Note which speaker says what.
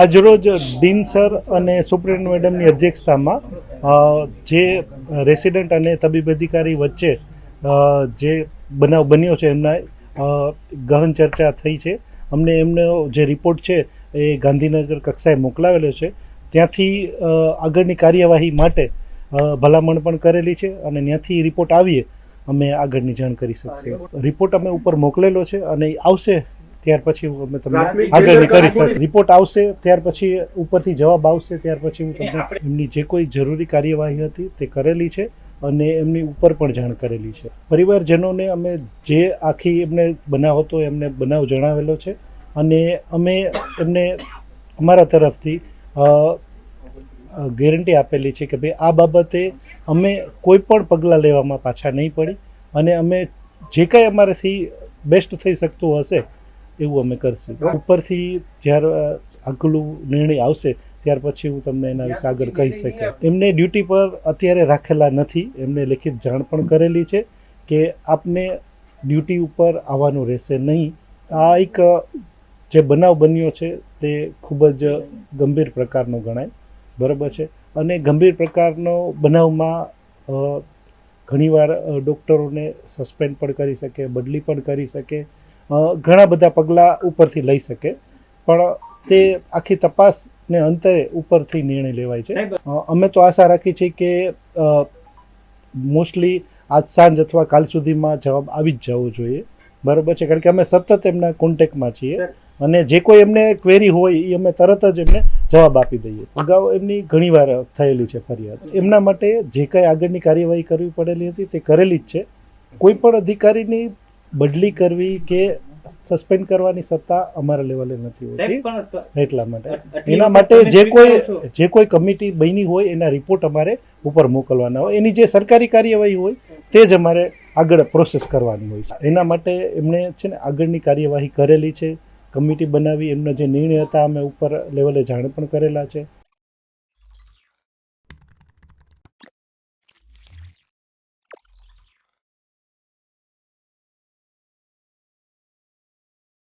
Speaker 1: આજરોજ dean sir અને superintendent મેડમની અધ્યક્ષતામાં જે રેસિડેન્ટ અને તબીબ અધિકારી વચ્ચે જે બનાવ બન્યો છે એમના ગહન ચર્ચા થઈ છે. અમને એમનો જે રિપોર્ટ છે એ ગાંધીનગર કક્ષાએ મોકલાવેલો છે. ત્યાંથી આગળની કાર્યવાહી માટે ભલામણ પણ કરેલી છે અને ત્યાંથી રિપોર્ટ આવીએ અમે આગળની જાણ કરી શકીએ. રિપોર્ટ અમે ઉપર મોકલેલો છે અને આવશે ત્યાર પછી અમે તમને આગળની કરી શકીએ. રિપોર્ટ આવશે ત્યાર પછી ઉપરથી જવાબ આવશે ત્યાર પછી હું તમને એમની જે કોઈ જરૂરી કાર્યવાહી હતી તે કરેલી છે અને એમની ઉપર પણ જાણ કરેલી છે. પરિવારજનોને અમે જે આખી એમને બનાવ હતો એમને બનાવ જણાવેલો છે અને અમે એમને અમારા તરફથી ગેરંટી આપેલી છે કે ભાઈ આ બાબતે અમે કોઈ પણ પગલાં લેવામાં પાછા નહીં પડી અને અમે જે કાંઈ અમારાથી બેસ્ટ થઈ શકતું હશે એવું અમે કરશું. ઉપરથી જ્યારે આગલું નિર્ણય આવશે ત્યાર પછી હું તમને એના વિશે આગળ કહી શકું. એમને ડ્યુટી પર અત્યારે રાખેલા નથી. એમને લેખિત જાણ પણ કરેલી છે કે આપને ડ્યુટી ઉપર આવવાનું રહેશે નહીં. આ એક જે બનાવ બન્યો છે તે ખૂબ જ ગંભીર પ્રકારનો ગણાય, બરાબર છે. અને ગંભીર પ્રકારનો બનાવમાં ઘણીવાર ડૉક્ટરોને સસ્પેન્ડ પણ કરી શકે, બદલી પણ કરી શકે, ઘણા બધા પગલાં ઉપરથી લઈ શકે, પણ તે આખી તપાસને અંતે ઉપરથી નિર્ણય લેવાય છે. અમે તો આશા રાખી છે કે મોસ્ટલી આજ સાંજ અથવા કાલ સુધીમાં જવાબ આવી જ જવો જોઈએ, બરાબર છે. કારણ કે અમે સતત એમના કોન્ટેક્ટમાં છીએ અને જે કોઈ એમને ક્વેરી હોય એ અમે તરત જ એમને જવાબ આપી દઈએ. અગાઉ એમની ઘણીવાર થયેલી છે ફરિયાદ. એમના માટે જે કંઈ આગળની કાર્યવાહી કરવી પડેલી હતી તે કરેલી જ છે. કોઈ પણ અધિકારીની બદલી કરવી કે સસ્પેન્ડ કરવાની સત્તા અમારા લેવલે નથી હોતી. એટલા માટે એના માટે જે કોઈ કમિટી બની હોય એના રિપોર્ટ અમારે ઉપર મોકલવાના હોય. એની જે સરકારી કાર્યવાહી હોય તે જ અમારે આગળ પ્રોસેસ કરવાની હોય છે. એના માટે એમણે છે ને આગળની કાર્યવાહી કરેલી છે. કમિટી બનાવી એમના જે નિર્ણય હતા અમે ઉપર લેવલે જાણ પણ કરેલા છે